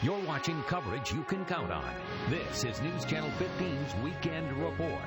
You're watching coverage you can count on. This is News Channel 15's Weekend Report.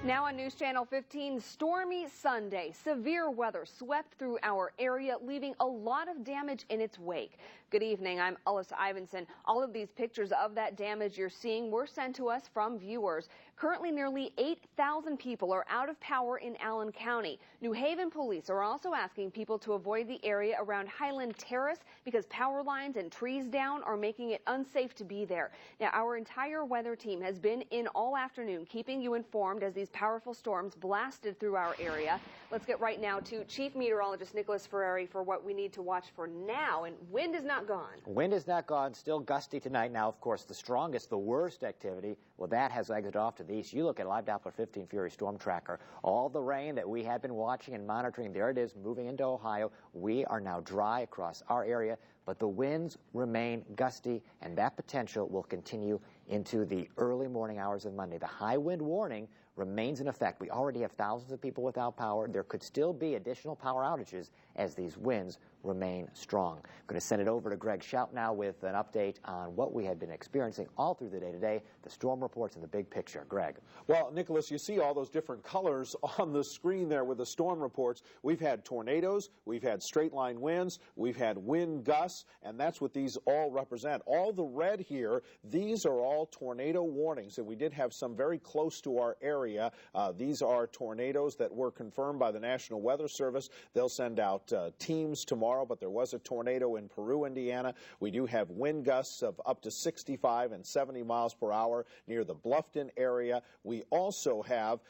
Now on News Channel 15, stormy Sunday. Severe weather swept through our area, leaving a lot of damage in its wake. Good evening, I'm Alyssa Ivinson. All of these pictures of that damage you're seeing were sent to us from viewers. Currently, nearly 8,000 people are out of power in Allen County. New Haven police are also asking people to avoid the area around Highland Terrace because power lines and trees down are making it unsafe to be there. Now, our entire weather team has been in all afternoon, keeping you informed as these powerful storms blasted through our area. Let's get right now to Chief Meteorologist Nicholas Ferrari for what we need to watch for now. And wind is not gone. Wind is not gone. Still gusty tonight. Now, of course, the strongest, the worst activity, well, that has exited off to the east. You look at Live Doppler 15 Fury Storm Tracker. All the rain that we had been watching and monitoring, there it is, moving into Ohio. We are now dry across our area, but the winds remain gusty, and that potential will continue into the early morning hours of Monday. The high wind warning remains in effect. We already have thousands of people without power. There could still be additional power outages as these winds remain strong. I'm going to send it over to Greg Shout now with an update on what we have been experiencing all through the day today, the storm reports and the big picture. Greg. Well, Nicholas, you see all those different colors on the screen there with the storm reports. We've had tornadoes, we've had straight line winds, we've had wind gusts, and that's what these all represent. All the red here, these are all tornado warnings, and we did have some very close to our area. These are tornadoes that were confirmed by the National Weather Service. They'll send out teams tomorrow, but there was a tornado in Peru, Indiana. We do have wind gusts of up to 65 and 70 miles per hour near the Bluffton area. We also have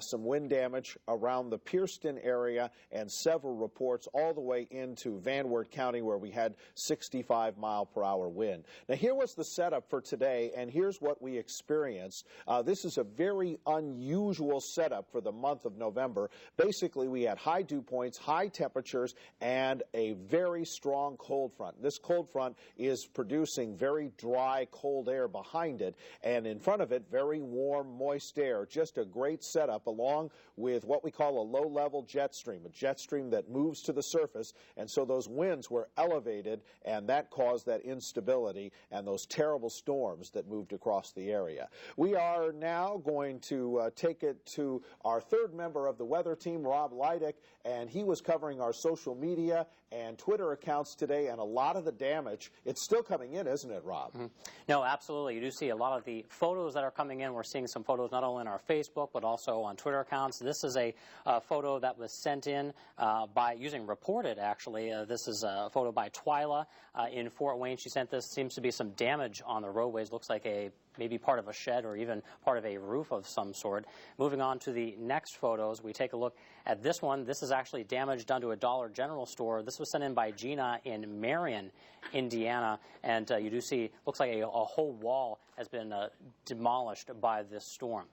some wind damage around the Pierceton area and several reports all the way into Van Wert County where we had 65 mile per hour wind. Now, here was the setup for today, and here's what we experienced. This is a very unusual setup for the month of November. Basically, we had high dew points, high temperatures, and a very strong cold front. This cold front is producing very dry, cold air behind it, and in front of it, very warm, moist air. Just a great setup along with what we call a low-level jet stream, a jet stream that moves to the surface, and so those winds were elevated, and that caused that instability and those terrible storms that moved across the area. We are now going to take it to our third member of the weather team, Rob Leidick, and he was covering our social media and Twitter accounts today, and a lot of the damage, it's still coming in, isn't it, Rob? Mm-hmm. No, absolutely. You do see a lot of the photos that are coming in. We're seeing some photos not only on our Facebook, but also on Twitter accounts. This is a photo that was sent in by using Reported, actually. This is a photo by Twyla in Fort Wayne. She sent this. Seems to be some damage on the roadways. Looks like maybe part of a shed or even part of a roof of some sort. Moving on to the next photos, we take a look at this one. This is actually damage done to a Dollar General store. This was sent in by Gina in Marion, Indiana, and you do see, looks like a whole wall has been demolished by this storm.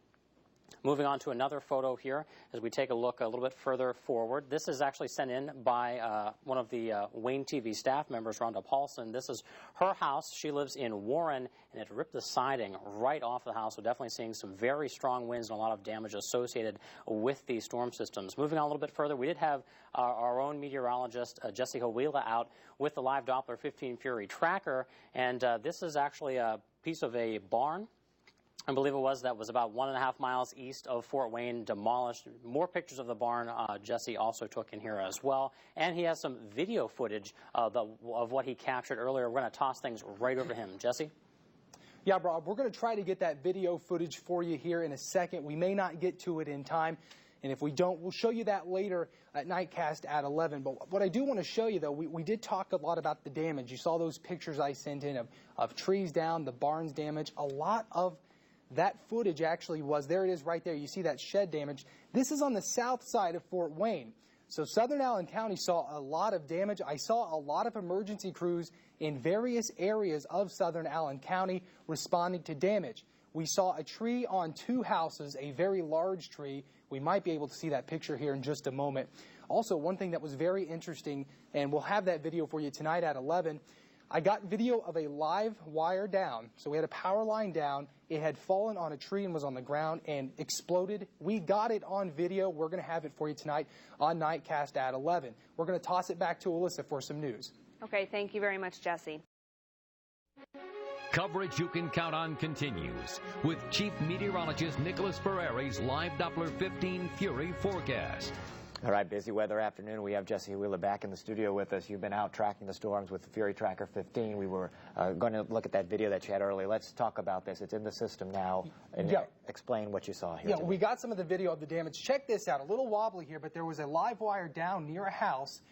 Moving on to another photo here as we take a look a little bit further forward. This is actually sent in by one of the Wayne TV staff members, Rhonda Paulson. This is her house. She lives in Warren, and it ripped the siding right off the house. So definitely seeing some very strong winds and a lot of damage associated with these storm systems. Moving on a little bit further, we did have our own meteorologist, Jesse Hawila, out with the Live Doppler 15 Fury tracker, and this is actually a piece of a barn, I believe it was, that was about 1.5 miles east of Fort Wayne, demolished. More pictures of the barn Jesse also took in here as well. And he has some video footage of what he captured earlier. We're going to toss things right over to him. Jesse? Yeah, Rob, we're going to try to get that video footage for you here in a second. We may not get to it in time, and if we don't, we'll show you that later at Nightcast at 11. But what I do want to show you, though, we did talk a lot about the damage. You saw those pictures I sent in of trees down, the barns damage. A lot of that footage actually was, there it is right there. You see that shed damage. This is on the south side of Fort Wayne. So southern Allen County saw a lot of damage. I saw a lot of emergency crews in various areas of southern Allen County responding to damage. We saw a tree on 2 houses, a very large tree. We might be able to see that picture here in just a moment. Also, one thing that was very interesting, and we'll have that video for you tonight at 11, I got video of a live wire down. So we had a power line down. It had fallen on a tree and was on the ground and exploded. We got it on video. We're going to have it for you tonight on Nightcast at 11. We're going to toss it back to Alyssa for some news. Okay, thank you very much, Jesse. Coverage you can count on continues with Chief Meteorologist Nicholas Ferreri's live Doppler 15 Fury forecast. All right, busy weather afternoon. We have Jesse Wheeler back in the studio with us. You've been out tracking the storms with the Fury Tracker 15. We were going to look at that video that you had earlier. Let's talk about this. It's in the system now. And explain what you saw here. Yeah, we got some of the video of the damage. Check this out. A little wobbly here, but there was a live wire down near a house.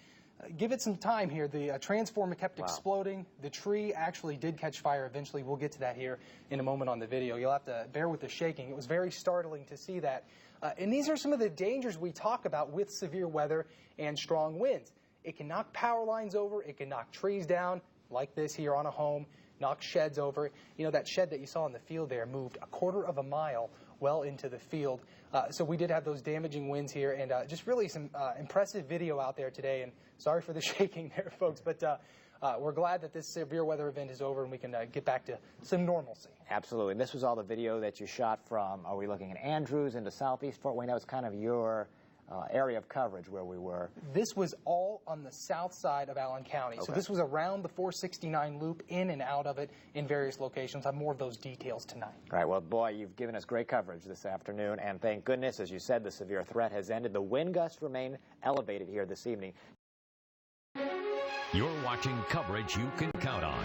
Give it some time here. The transformer kept exploding. The tree actually did catch fire eventually. We'll get to that here in a moment on the video. You'll have to bear with the shaking. It was very startling to see that. And these are some of the dangers we talk about with severe weather and strong winds. It can knock power lines over. It can knock trees down like this here on a home, knock sheds over. You know, that shed that you saw in the field there moved a quarter of a mile well into the field. So we did have those damaging winds here, and just really some impressive video out there today. And sorry for the shaking there, folks, but we're glad that this severe weather event is over and we can get back to some normalcy. Absolutely. And this was all the video that you shot from, are we looking at Andrews into southeast Fort Wayne? That was kind of your area of coverage where we were. This was all on the south side of Allen County. Okay. So this was around the 469 loop, in and out of it in various locations. I have more of those details tonight. All right. Well, boy, you've given us great coverage this afternoon. And thank goodness, as you said, the severe threat has ended. The wind gusts remain elevated here this evening. You're watching coverage you can count on.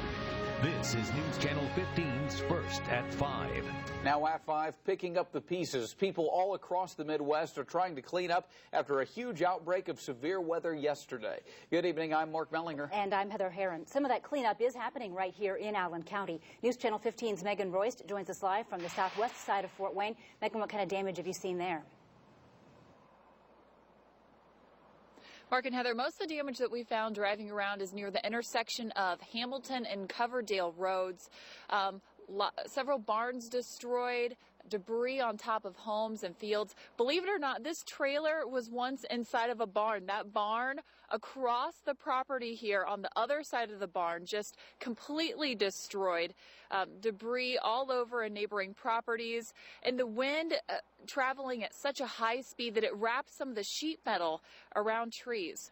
This is News Channel 15's First at 5. Now at 5, picking up the pieces. People all across the Midwest are trying to clean up after a huge outbreak of severe weather yesterday. Good evening, I'm Mark Mellinger. And I'm Heather Heron. Some of that cleanup is happening right here in Allen County. News Channel 15's Megan Royst joins us live from the southwest side of Fort Wayne. Megan, what kind of damage have you seen there? Mark and Heather, most of the damage that we found driving around is near the intersection of Hamilton and Coverdale roads. Several barns destroyed, debris on top of homes and fields. Believe it or not, this trailer was once inside of a barn. That barn across the property here on the other side of the barn just completely destroyed. Debris all over in neighboring properties, and the wind traveling at such a high speed that it wrapped some of the sheet metal around trees.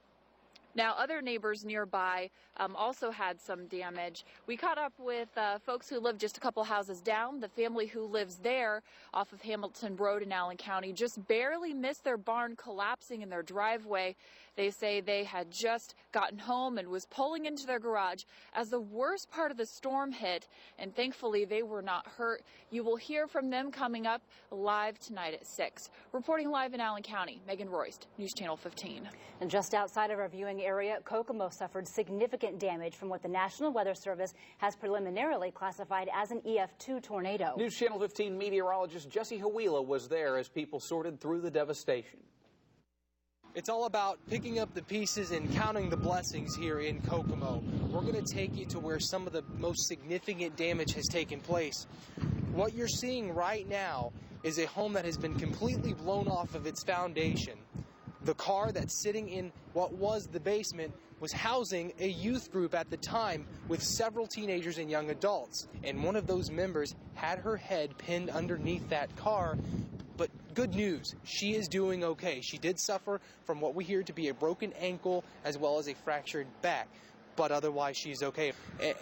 Now, other neighbors nearby also had some damage. We caught up with folks who live just a couple houses down. The family who lives there off of Hamilton Road in Allen County just barely missed their barn collapsing in their driveway. They say they had just gotten home and was pulling into their garage as the worst part of the storm hit, and thankfully they were not hurt. You will hear from them coming up live tonight at 6. Reporting live in Allen County, Megan Royst, News Channel 15. And just outside of our viewing area, Kokomo suffered significant damage from what the National Weather Service has preliminarily classified as an EF2 tornado. News Channel 15 meteorologist Jesse Wheeler was there as people sorted through the devastation. It's all about picking up the pieces and counting the blessings here in Kokomo. We're going to take you to where some of the most significant damage has taken place. What you're seeing right now is a home that has been completely blown off of its foundation. The car that's sitting in what was the basement was housing a youth group at the time with several teenagers and young adults. And one of those members had her head pinned underneath that car. But good news, she is doing okay. She did suffer from what we hear to be a broken ankle as well as a fractured back, but otherwise she's okay.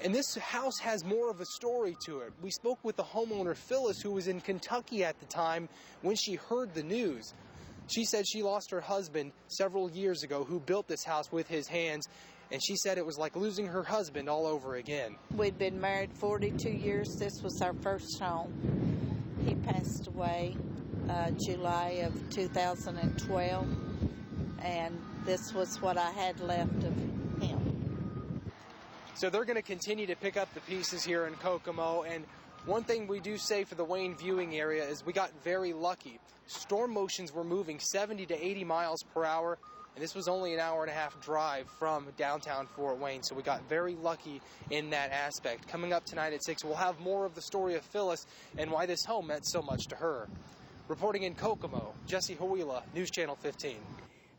And this house has more of a story to it. We spoke with the homeowner, Phyllis, who was in Kentucky at the time when she heard the news. She said she lost her husband several years ago, who built this house with his hands, and she said it was like losing her husband all over again. We'd been married 42 years. This was our first home. He passed away July of 2012, and this was what I had left of him. So they're going to continue to pick up the pieces here in Kokomo, and one thing we do say for the Wayne viewing area is we got very lucky. Storm motions were moving 70 to 80 miles per hour, and this was only an hour-and-a-half drive from downtown Fort Wayne, so we got very lucky in that aspect. Coming up tonight at 6, we'll have more of the story of Phyllis and why this home meant so much to her. Reporting in Kokomo, Jesse Wheeler, News Channel 15.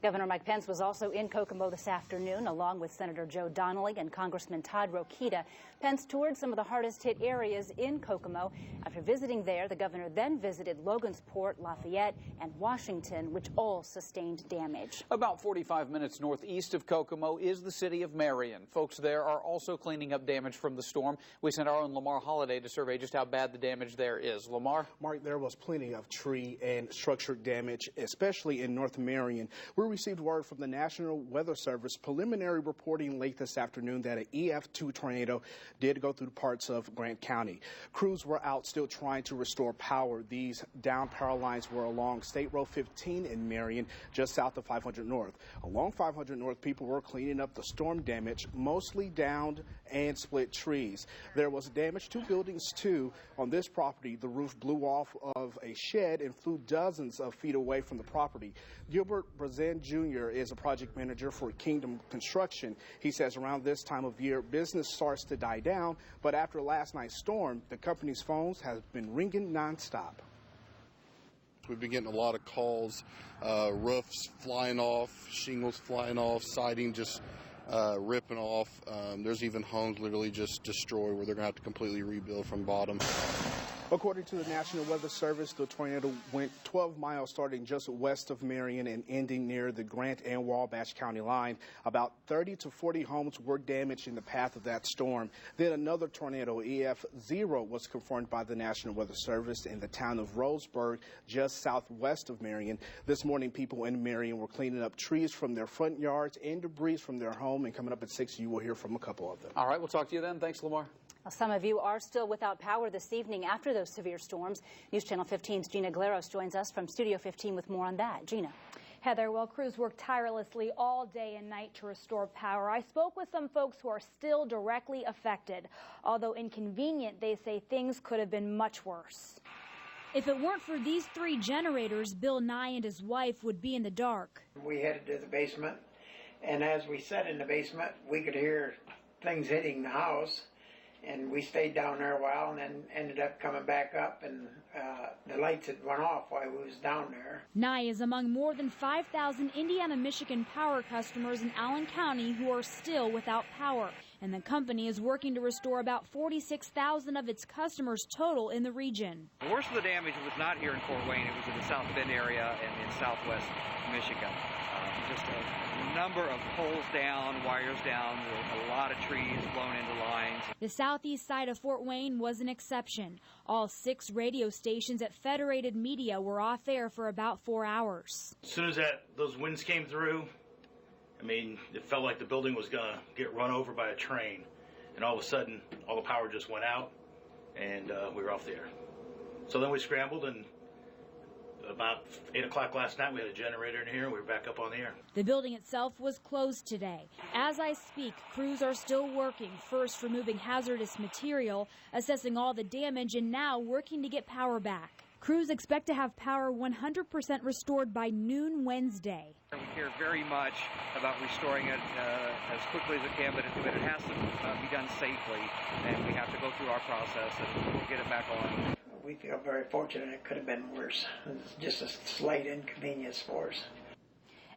Governor Mike Pence was also in Kokomo this afternoon, along with Senator Joe Donnelly and Congressman Todd Rokita. Pence toured some of the hardest hit areas in Kokomo. After visiting there, the governor then visited Logansport, Lafayette, and Washington, which all sustained damage. About 45 minutes northeast of Kokomo is the city of Marion. Folks there are also cleaning up damage from the storm. We sent our own Lamar Holliday to survey just how bad the damage there is. Lamar? Mark, there was plenty of tree and structure damage, especially in North Marion. We received word from the National Weather Service, preliminary reporting late this afternoon, that an EF2 tornado did go through parts of Grant County. Crews were out still trying to restore power. These down power lines were along State Road 15 in Marion, just south of 500 North. Along 500 North, people were cleaning up the storm damage, mostly downed and split trees. There was damage to buildings, too. On this property, the roof blew off of a shed and flew dozens of feet away from the property. Gilbert Brazan Jr. is a project manager for Kingdom Construction. He says around this time of year, business starts to die down, but after last night's storm, the company's phones have been ringing nonstop. We've been getting a lot of calls, roofs flying off, shingles flying off, siding just ripping off. There's even homes literally just destroyed where they're going to have to completely rebuild from bottom. According to the National Weather Service, the tornado went 12 miles starting just west of Marion and ending near the Grant and Wabash County line. About 30 to 40 homes were damaged in the path of that storm. Then another tornado, EF0, was confirmed by the National Weather Service in the town of Roseburg, just southwest of Marion. This morning, people in Marion were cleaning up trees from their front yards and debris from their home. And coming up at 6, you will hear from a couple of them. All right, we'll talk to you then. Thanks, Lamar. Well, some of you are still without power this evening after those severe storms. News Channel 15's Gina Glaros joins us from Studio 15 with more on that. Gina. Heather, well, crews worked tirelessly all day and night to restore power. I spoke with some folks who are still directly affected. Although inconvenient, they say things could have been much worse. If it weren't for these 3 generators, Bill Nye and his wife would be in the dark. We headed to the basement, and as we sat in the basement, we could hear things hitting the house. And we stayed down there a while and then ended up coming back up, and the lights had went off while we was down there. Nye is among more than 5,000 Indiana-Michigan power customers in Allen County who are still without power. And the company is working to restore about 46,000 of its customers total in the region. The worst of the damage was not here in Fort Wayne. It was in the South Bend area and in southwest Michigan. Just a number of poles down, wires down, a lot of trees blown into lines. The southeast side of Fort Wayne was an exception. All 6 radio stations at Federated Media were off air for about 4 hours. As soon as those winds came through, I mean, it felt like the building was going to get run over by a train. And all of a sudden, all the power just went out, and we were off the air. So then we scrambled, and about 8 o'clock last night, we had a generator in here, and we were back up on the air. The building itself was closed today. As I speak, crews are still working, first removing hazardous material, assessing all the damage, and now working to get power back. Crews expect to have power 100% restored by noon Wednesday. We care very much about restoring it as quickly as it can, but it has to be done safely, and we have to go through our process, and we'll get it back on. We feel very fortunate. It could have been worse. It's just a slight inconvenience for us.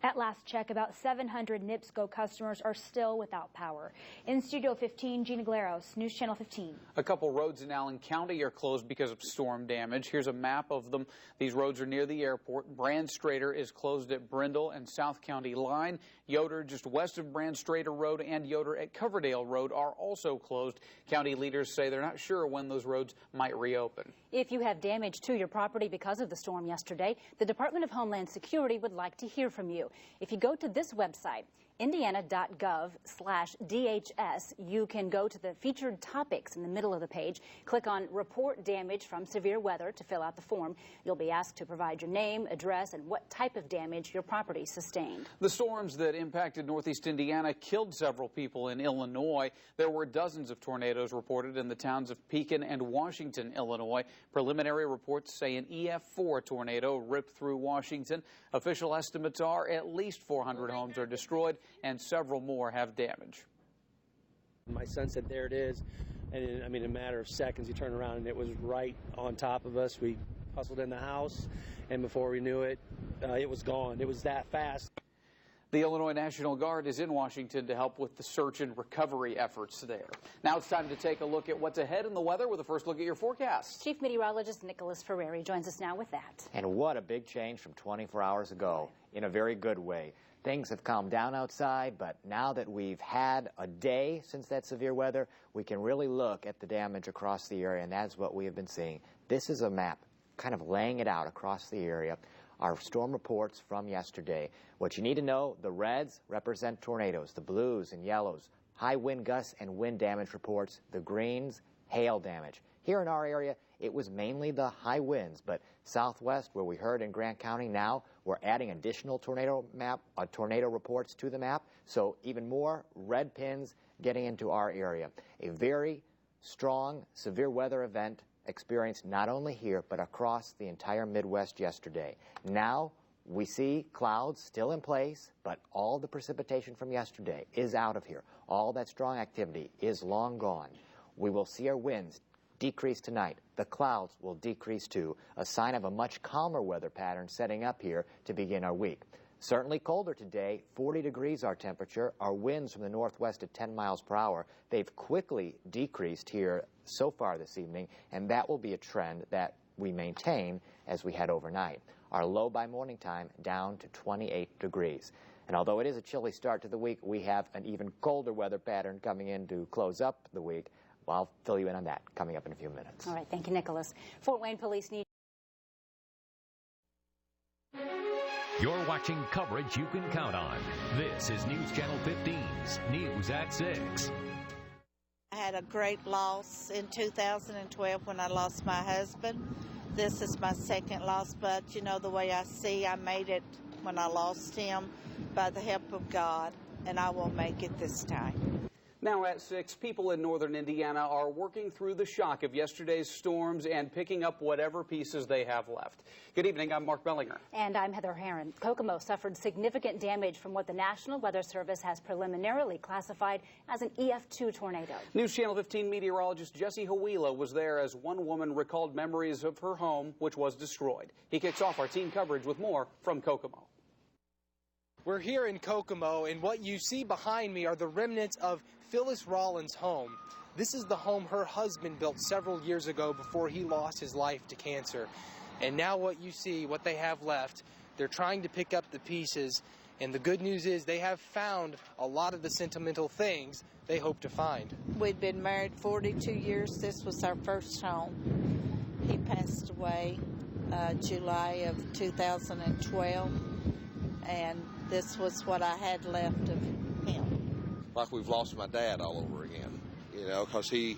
At last check, about 700 NIPSCO customers are still without power. In Studio 15, Gina Glaros, News Channel 15. A couple roads in Allen County are closed because of storm damage. Here's a map of them. These roads are near the airport. Brand Strader is closed at Brindle and South County Line. Yoder just west of Brand Strader Road and Yoder at Coverdale Road are also closed. County leaders say they're not sure when those roads might reopen. If you have damage to your property because of the storm yesterday, the Department of Homeland Security would like to hear from you. If you go to this website, indiana.gov/DHS, you can go to the featured topics in the middle of the page, click on Report Damage from Severe Weather to fill out the form. You'll be asked to provide your name, address, and what type of damage your property sustained. The storms that impacted northeast Indiana killed several people in Illinois. There were dozens of tornadoes reported in the towns of Pekin and Washington, Illinois. Preliminary reports say an EF4 tornado ripped through Washington. Official estimates are at least 400 homes are destroyed and several more have damage. My son said, there it is. And in a matter of seconds, he turned around and it was right on top of us. We hustled in the house, and before we knew it, it was gone. It was that fast. The Illinois National Guard is in Washington to help with the search and recovery efforts there. Now it's time to take a look at what's ahead in the weather with a first look at your forecast. Chief Meteorologist Nicholas Ferrari joins us now with that. And what a big change from 24 hours ago, in a very good way. Things have calmed down outside, but now that we've had a day since that severe weather, we can really look at the damage across the area, and that's what we have been seeing. This is a map kind of laying it out across the area. Our storm reports from yesterday. What you need to know, the reds represent tornadoes, the blues and yellows, high wind gusts and wind damage reports, the greens, hail damage. Here in our area, it was mainly the high winds, but southwest, where we heard in Grant County, now we're adding additional tornado reports to the map, so even more red pins getting into our area. A very strong, severe weather event experienced not only here, but across the entire Midwest yesterday. Now, we see clouds still in place, but all the precipitation from yesterday is out of here. All that strong activity is long gone. We will see our winds decrease tonight. The clouds will decrease too, a sign of a much calmer weather pattern setting up here to begin our week. Certainly colder today, 40 degrees our temperature, our winds from the northwest at 10 miles per hour. They've quickly decreased here so far this evening, and that will be a trend that we maintain as we head overnight. Our low by morning time down to 28 degrees. And although it is a chilly start to the week, we have an even colder weather pattern coming in to close up the week. Well, I'll fill you in on that coming up in a few minutes. All right, thank you, Nicholas. Fort Wayne police need... You're watching coverage you can count on. This is News Channel 15's News at 6. I had a great loss in 2012 when I lost my husband. This is my second loss, but you know, the way I see, I made it when I lost him by the help of God, and I will make it this time. Now at 6, people in northern Indiana are working through the shock of yesterday's storms and picking up whatever pieces they have left. Good evening, I'm Mark Bellinger. And I'm Heather Herron. Kokomo suffered significant damage from what the National Weather Service has preliminarily classified as an EF2 tornado. News Channel 15 meteorologist Jesse Hawila was there as one woman recalled memories of her home, which was destroyed. He kicks off our team coverage with more from Kokomo. We're here in Kokomo, and what you see behind me are the remnants of Phyllis Rollins' home. This is the home her husband built several years ago before he lost his life to cancer. And now what you see, what they have left, they're trying to pick up the pieces. And the good news is they have found a lot of the sentimental things they hope to find. We'd been married 42 years. This was our first home. He passed away July of 2012. And this was what I had left of him. Like we've lost my dad all over again, you know, because he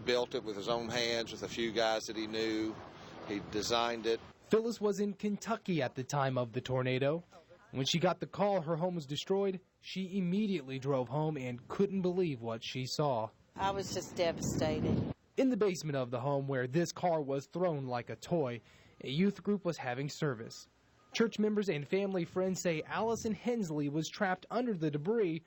built it with his own hands with a few guys that he knew. He designed it. Phyllis was in Kentucky at the time of the tornado. When she got the call her home was destroyed, she immediately drove home and couldn't believe what she saw. I was just devastated. In the basement of the home where this car was thrown like a toy, a youth group was having service. Church members and family friends say Allison Hensley was trapped under the debris,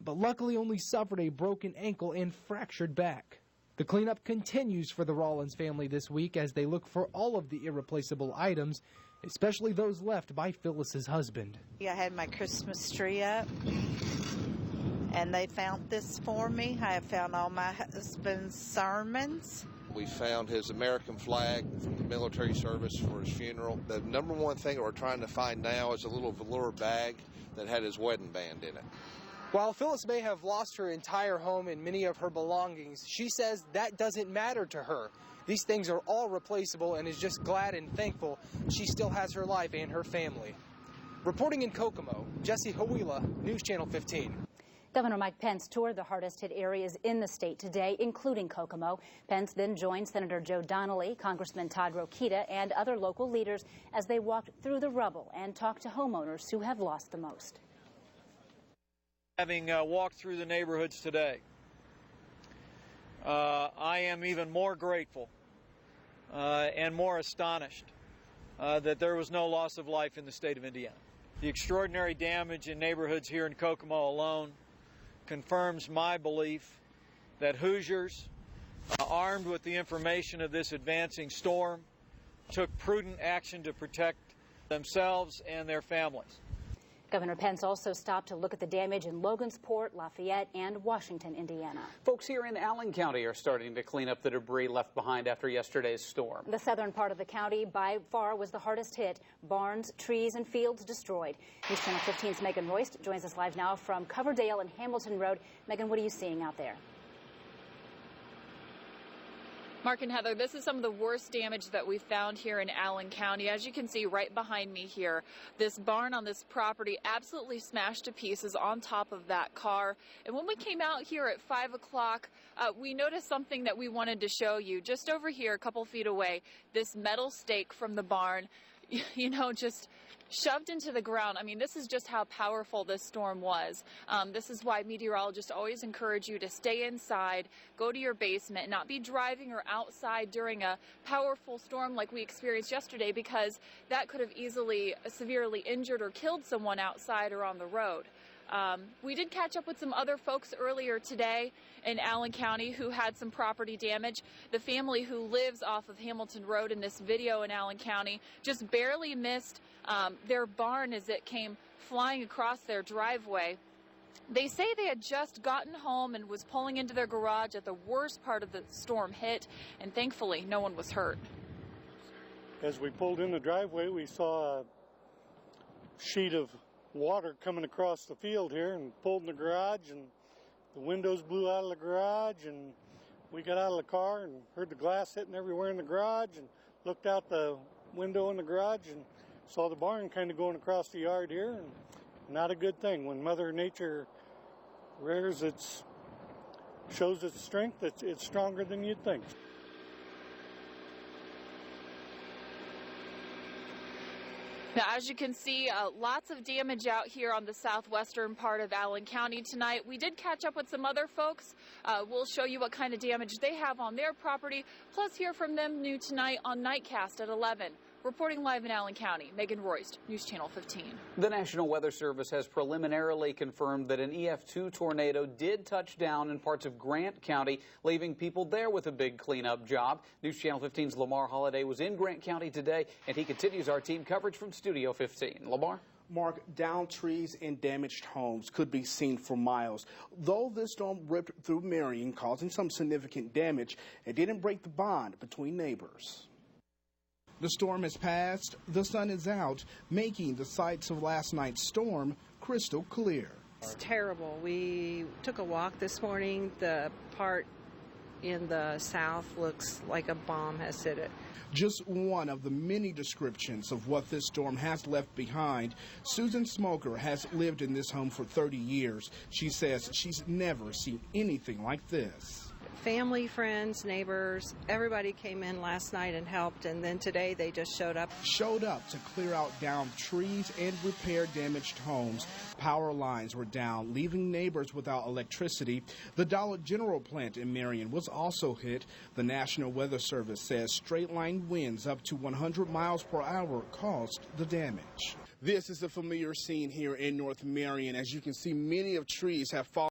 but luckily only suffered a broken ankle and fractured back. The cleanup continues for the Rollins family this week as they look for all of the irreplaceable items, especially those left by Phyllis's husband. I had my Christmas tree up, and they found this for me. I have found all my husband's sermons. We found his American flag from the military service for his funeral. The number one thing that we're trying to find now is a little velour bag that had his wedding band in it. While Phyllis may have lost her entire home and many of her belongings, she says that doesn't matter to her. These things are all replaceable and is just glad and thankful she still has her life and her family. Reporting in Kokomo, Jesse Hawila, News Channel 15. Governor Mike Pence toured the hardest-hit areas in the state today, including Kokomo. Pence then joined Senator Joe Donnelly, Congressman Todd Rokita, and other local leaders as they walked through the rubble and talked to homeowners who have lost the most. Having walked through the neighborhoods today, I am even more grateful and more astonished that there was no loss of life in the state of Indiana. The extraordinary damage in neighborhoods here in Kokomo alone confirms my belief that Hoosiers, armed with the information of this advancing storm, took prudent action to protect themselves and their families. Governor Pence also stopped to look at the damage in Logansport, Lafayette, and Washington, Indiana. Folks here in Allen County are starting to clean up the debris left behind after yesterday's storm. The southern part of the county by far was the hardest hit. Barns, trees, and fields destroyed. News Channel 15's Megan Royst joins us live now from Coverdale and Hamilton Road. Megan, what are you seeing out there? Mark and Heather, this is some of the worst damage that we found here in Allen County. As you can see right behind me here, this barn on this property absolutely smashed to pieces on top of that car. And when we came out here at 5 o'clock, we noticed something that we wanted to show you. Just over here, a couple feet away, this metal stake from the barn, you know, just shoved into the ground. I mean, this is just how powerful this storm was. This is why meteorologists always encourage you to stay inside, go to your basement, not be driving or outside during a powerful storm like we experienced yesterday, because that could have easily severely injured or killed someone outside or on the road. We did catch up with some other folks earlier today in Allen County who had some property damage. The family who lives off of Hamilton Road in this video in Allen County just barely missed their barn as it came flying across their driveway. They say they had just gotten home and was pulling into their garage at the worst part of the storm hit, and thankfully no one was hurt. As we pulled in the driveway, we saw a sheet of water coming across the field here and pulled in the garage, and the windows blew out of the garage, and we got out of the car and heard the glass hitting everywhere in the garage and looked out the window in the garage and saw the barn kind of going across the yard here, and not a good thing. When Mother Nature shows its strength, it's stronger than you'd think. Now, as you can see, lots of damage out here on the southwestern part of Allen County tonight. We did catch up with some other folks. We'll show you what kind of damage they have on their property, plus hear from them new tonight on Nightcast at 11. Reporting live in Allen County, Megan Royst, News Channel 15. The National Weather Service has preliminarily confirmed that an EF2 tornado did touch down in parts of Grant County, leaving people there with a big cleanup job. News Channel 15's Lamar Holliday was in Grant County today, and he continues our team coverage from Studio 15. Lamar? Mark, downed trees and damaged homes could be seen for miles. Though this storm ripped through Marion, causing some significant damage, it didn't break the bond between neighbors. The storm has passed, the sun is out, making the sights of last night's storm crystal clear. It's terrible. We took a walk this morning. The part in the south looks like a bomb has hit it. Just one of the many descriptions of what this storm has left behind. Susan Smoker has lived in this home for 30 years. She says she's never seen anything like this. Family, friends, neighbors, everybody came in last night and helped, and then today they just showed up. Showed up to clear out downed trees and repair damaged homes. Power lines were down, leaving neighbors without electricity. The Dollar General plant in Marion was also hit. The National Weather Service says straight-line winds up to 100 miles per hour caused the damage. This is a familiar scene here in North Marion. As you can see, many of trees have fallen